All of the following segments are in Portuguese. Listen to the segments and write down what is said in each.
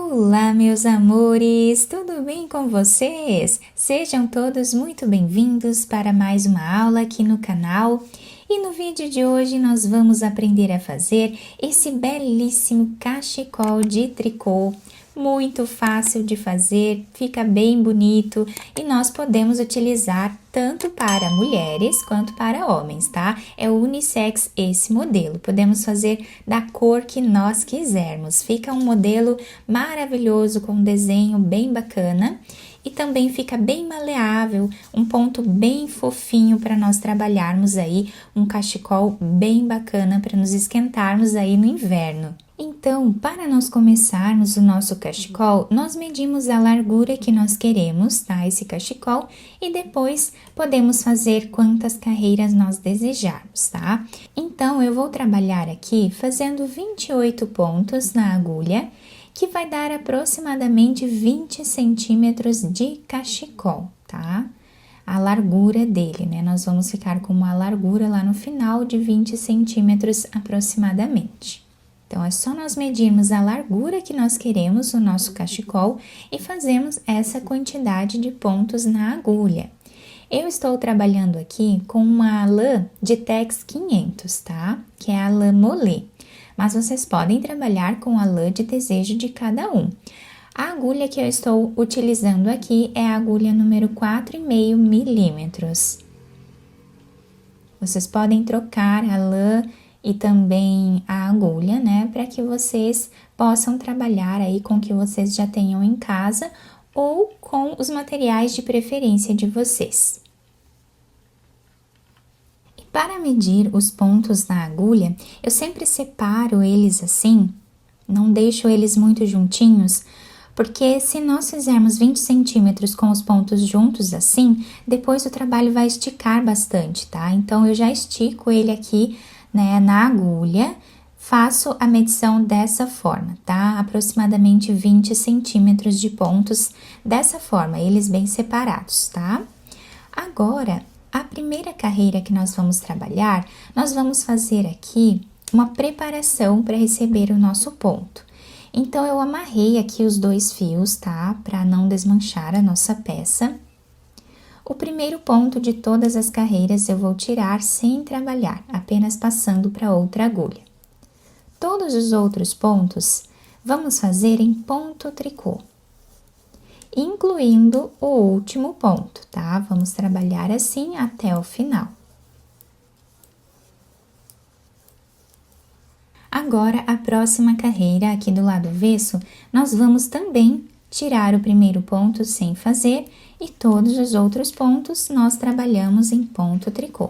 Olá, meus amores! Tudo bem com vocês? Sejam todos muito bem-vindos para mais uma aula aqui no canal. E no vídeo de hoje nós vamos aprender a fazer esse belíssimo cachecol de tricô. Muito fácil de fazer, fica bem bonito e nós podemos utilizar tanto para mulheres quanto para homens, tá? É unissex esse modelo, podemos fazer da cor que nós quisermos. Fica um modelo maravilhoso com um desenho bem bacana e também fica bem maleável, um ponto bem fofinho para nós trabalharmos aí, um cachecol bem bacana para nos esquentarmos aí no inverno. Então, para nós começarmos o nosso cachecol, nós medimos a largura que nós queremos, tá? Esse cachecol, e depois podemos fazer quantas carreiras nós desejarmos, tá? Então, eu vou trabalhar aqui fazendo 28 pontos na agulha, que vai dar aproximadamente 20 centímetros de cachecol, tá? A largura dele, né? Nós vamos ficar com uma largura lá no final de 20 centímetros aproximadamente. Então, é só nós medirmos a largura que nós queremos no nosso cachecol e fazemos essa quantidade de pontos na agulha. Eu estou trabalhando aqui com uma lã de Tex 500, tá? Que é a lã molê. Mas vocês podem trabalhar com a lã de desejo de cada um. A agulha que eu estou utilizando aqui é a agulha número 4,5 milímetros. Vocês podem trocar a lã e também a agulha, né, para que vocês possam trabalhar aí com o que vocês já tenham em casa ou com os materiais de preferência de vocês. E para medir os pontos na agulha, eu sempre separo eles assim, não deixo eles muito juntinhos, porque se nós fizermos 20 centímetros com os pontos juntos assim, depois o trabalho vai esticar bastante, tá? Então, eu já estico ele aqui, né, na agulha, faço a medição dessa forma, tá? Aproximadamente 20 centímetros de pontos dessa forma, eles bem separados, tá? Agora, a primeira carreira que nós vamos trabalhar, nós vamos fazer aqui uma preparação para receber o nosso ponto. Então, eu amarrei aqui os dois fios, tá? Para não desmanchar a nossa peça. O primeiro ponto de todas as carreiras eu vou tirar sem trabalhar, apenas passando para outra agulha. Todos os outros pontos vamos fazer em ponto tricô, incluindo o último ponto, tá? Vamos trabalhar assim até o final. Agora, a próxima carreira aqui do lado avesso, nós vamos também tirar o primeiro ponto sem fazer e todos os outros pontos nós trabalhamos em ponto tricô,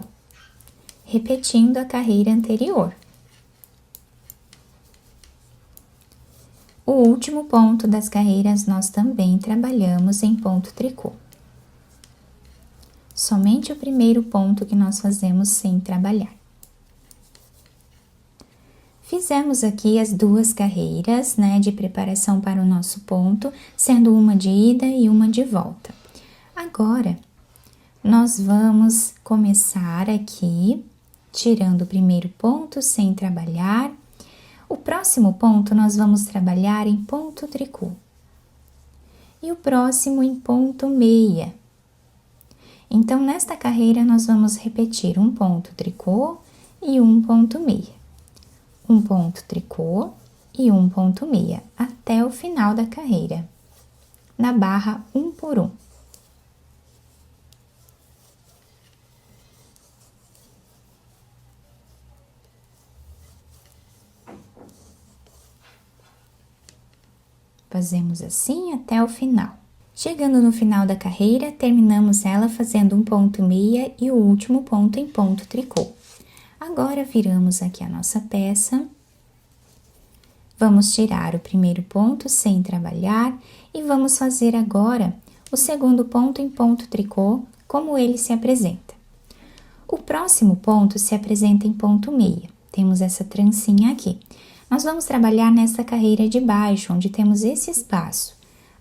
repetindo a carreira anterior. O último ponto das carreiras nós também trabalhamos em ponto tricô. Somente o primeiro ponto que nós fazemos sem trabalhar. Fizemos aqui as duas carreiras, né, de preparação para o nosso ponto, sendo uma de ida e uma de volta. Agora, nós vamos começar aqui, tirando o primeiro ponto sem trabalhar. O próximo ponto nós vamos trabalhar em ponto tricô. E o próximo em ponto meia. Então, nesta carreira, nós vamos repetir um ponto tricô e um ponto meia. Um ponto tricô e um ponto meia, até o final da carreira, na barra 1 por 1. Fazemos assim até o final. Chegando no final da carreira, terminamos ela fazendo um ponto meia e o último ponto em ponto tricô. Agora, viramos aqui a nossa peça, vamos tirar o primeiro ponto sem trabalhar e vamos fazer agora o segundo ponto em ponto tricô, como ele se apresenta. O próximo ponto se apresenta em ponto meia, temos essa trancinha aqui. Nós vamos trabalhar nessa carreira de baixo, onde temos esse espaço.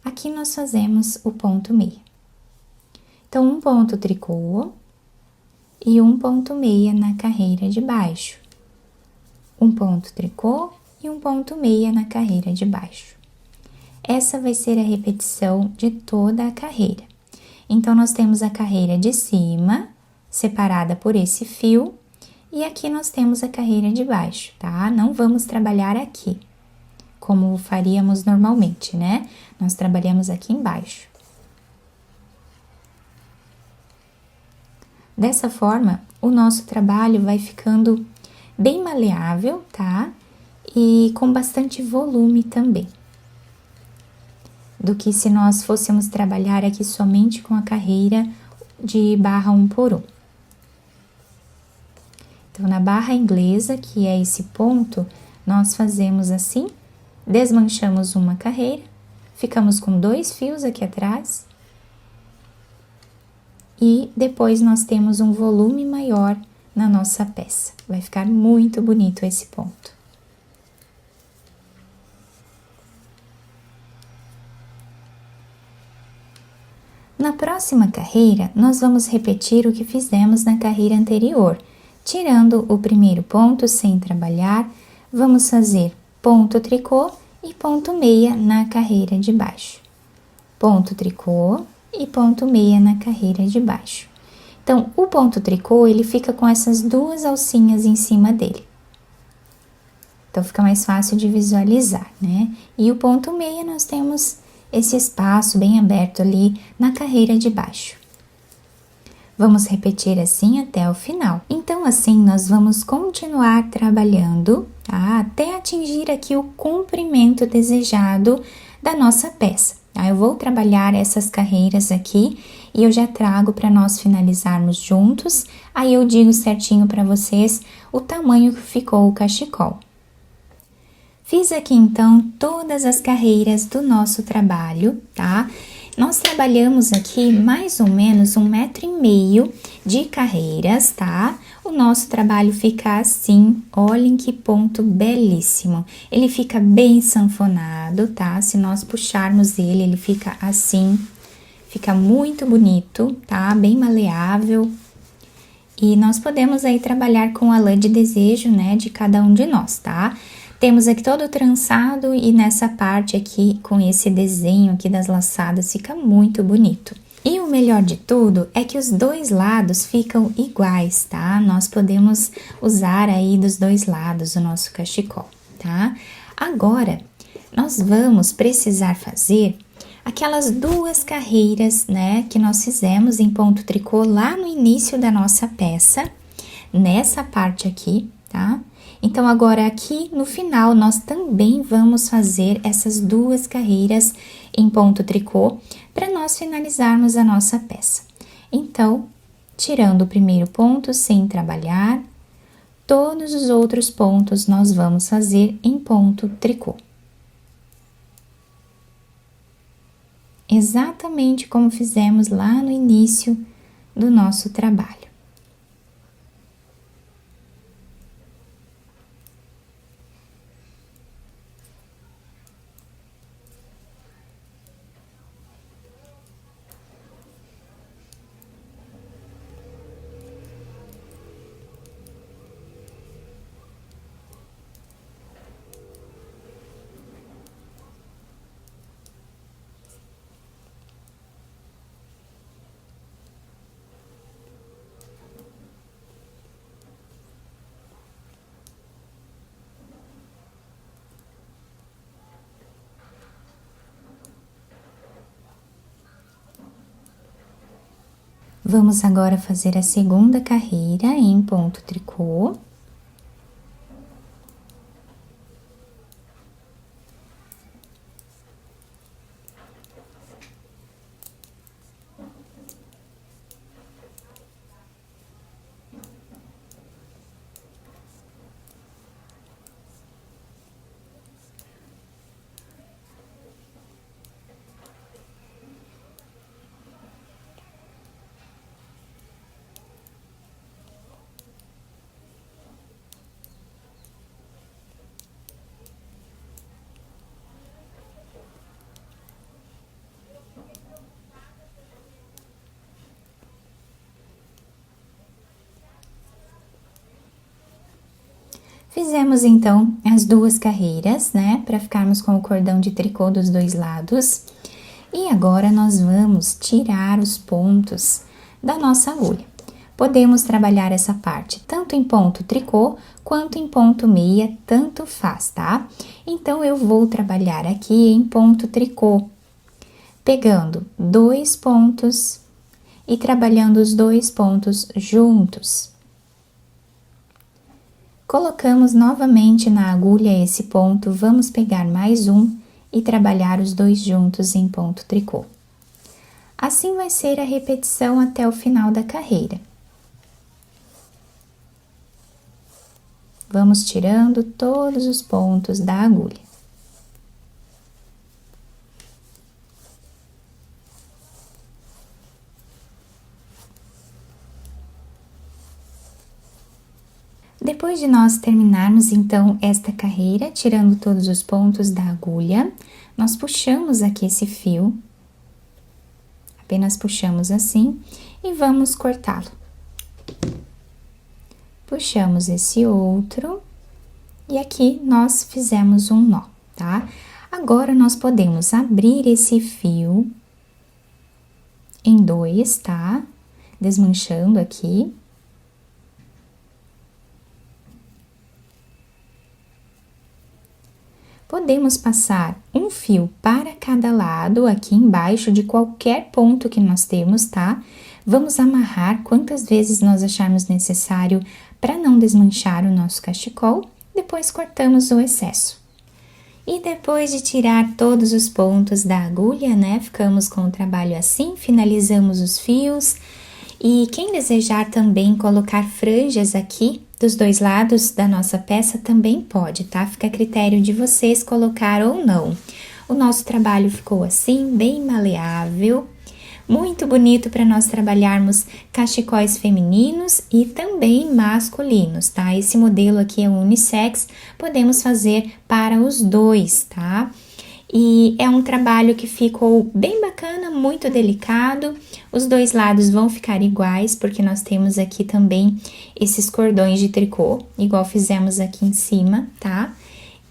Aqui nós fazemos o ponto meia. Então, um ponto tricô e um ponto meia na carreira de baixo. Um ponto tricô e um ponto meia na carreira de baixo. essa vai ser a repetição de toda a carreira. Então, nós temos a carreira de cima, separada por esse fio, e aqui nós temos a carreira de baixo, tá? Não vamos trabalhar aqui, como faríamos normalmente, né? Nós trabalhamos aqui embaixo. Dessa forma, o nosso trabalho vai ficando bem maleável, tá? E com bastante volume também. Do que se nós fôssemos trabalhar aqui somente com a carreira de barra 1 por 1. Então, na barra inglesa, que é esse ponto, nós fazemos assim, desmanchamos uma carreira, ficamos com 2 fios aqui atrás, e depois nós temos um volume maior na nossa peça. Vai ficar muito bonito esse ponto. Na próxima carreira, nós vamos repetir o que fizemos na carreira anterior. Tirando o primeiro ponto sem trabalhar, vamos fazer ponto tricô e ponto meia na carreira de baixo. Ponto tricô e ponto meia na carreira de baixo. Então, o ponto tricô, ele fica com essas 2 alcinhas em cima dele. Então, fica mais fácil de visualizar, né? E o ponto meia, nós temos esse espaço bem aberto ali na carreira de baixo. Vamos repetir assim até o final. Então, assim, nós vamos continuar trabalhando, tá? Até atingir aqui o comprimento desejado da nossa peça. Tá? Eu vou trabalhar essas carreiras aqui e eu já trago para nós finalizarmos juntos. Aí eu digo certinho para vocês o tamanho que ficou o cachecol. Fiz aqui então todas as carreiras do nosso trabalho, tá? Nós trabalhamos aqui mais ou menos 1,5 m de carreiras, tá? O nosso trabalho fica assim, olhem que ponto belíssimo. Ele fica bem sanfonado, tá? Se nós puxarmos ele, ele fica assim, fica muito bonito, tá? Bem maleável. E nós podemos aí trabalhar com a lã de desejo, né, de cada um de nós, tá? Temos aqui todo trançado e nessa parte aqui, com esse desenho aqui das laçadas, fica muito bonito. E o melhor de tudo é que os 2 lados ficam iguais, tá? Nós podemos usar aí dos 2 lados o nosso cachecol, tá? Agora, nós vamos precisar fazer aquelas 2 carreiras, né, que nós fizemos em ponto tricô lá no início da nossa peça, nessa parte aqui, tá? Então, agora aqui no final, nós também vamos fazer essas 2 carreiras em ponto tricô para nós finalizarmos a nossa peça. Então, tirando o primeiro ponto sem trabalhar, todos os outros pontos nós vamos fazer em ponto tricô. Exatamente como fizemos lá no início do nosso trabalho. Vamos agora fazer a segunda carreira em ponto tricô. Fizemos então as 2 carreiras, né, para ficarmos com o cordão de tricô dos 2 lados. E agora nós vamos tirar os pontos da nossa agulha. Podemos trabalhar essa parte tanto em ponto tricô quanto em ponto meia, tanto faz, tá? Então, eu vou trabalhar aqui em ponto tricô, pegando 2 pontos e trabalhando os 2 pontos juntos. Colocamos novamente na agulha esse ponto, vamos pegar mais um e trabalhar os 2 juntos em ponto tricô. Assim vai ser a repetição até o final da carreira. Vamos tirando todos os pontos da agulha. Depois de nós terminarmos, então, esta carreira, tirando todos os pontos da agulha, nós puxamos aqui esse fio, apenas puxamos assim, e vamos cortá-lo. Puxamos esse outro, e aqui nós fizemos um nó, tá? Agora, nós podemos abrir esse fio em 2, tá? Desmanchando aqui. Podemos passar um fio para cada lado, aqui embaixo de qualquer ponto que nós temos, tá? Vamos amarrar quantas vezes nós acharmos necessário para não desmanchar o nosso cachecol, depois cortamos o excesso. E depois de tirar todos os pontos da agulha, né, ficamos com o trabalho assim, finalizamos os fios. E quem desejar também colocar franjas aqui dos 2 lados da nossa peça também pode, tá? Fica a critério de vocês colocar ou não. O nosso trabalho ficou assim, bem maleável, muito bonito para nós trabalharmos cachecóis femininos e também masculinos, tá? Esse modelo aqui é unissex, podemos fazer para os 2, tá? E é um trabalho que ficou bem bacana, muito delicado. Os 2 lados vão ficar iguais, porque nós temos aqui também esses cordões de tricô, igual fizemos aqui em cima, tá?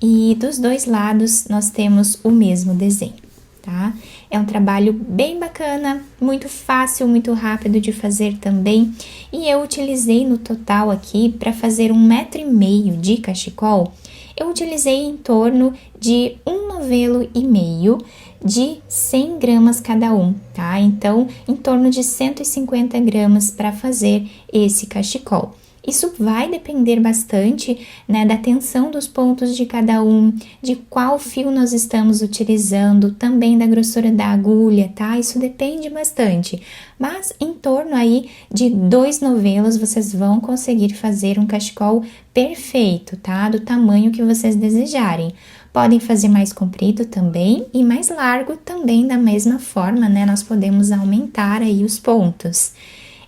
E dos 2 lados nós temos o mesmo desenho, tá? É um trabalho bem bacana, muito fácil, muito rápido de fazer também. E eu utilizei no total aqui, para fazer 1,5 m de cachecol, eu utilizei em torno de 1 novelo e meio de 100 gramas cada um, tá? Então, em torno de 150 gramas para fazer esse cachecol. Isso vai depender bastante, né, da tensão dos pontos de cada um, de qual fio nós estamos utilizando, também da grossura da agulha, tá? Isso depende bastante, mas em torno aí de 2 novelos vocês vão conseguir fazer um cachecol perfeito, tá? Do tamanho que vocês desejarem. Podem fazer mais comprido também e mais largo também da mesma forma, né? Nós podemos aumentar aí os pontos.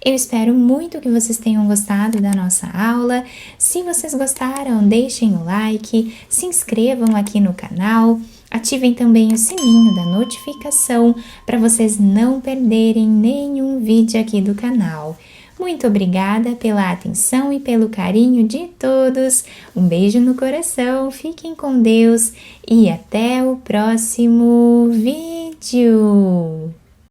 Eu espero muito que vocês tenham gostado da nossa aula. Se vocês gostaram, deixem o like, se inscrevam aqui no canal, ativem também o sininho da notificação para vocês não perderem nenhum vídeo aqui do canal. Muito obrigada pela atenção e pelo carinho de todos. Um beijo no coração, fiquem com Deus e até o próximo vídeo.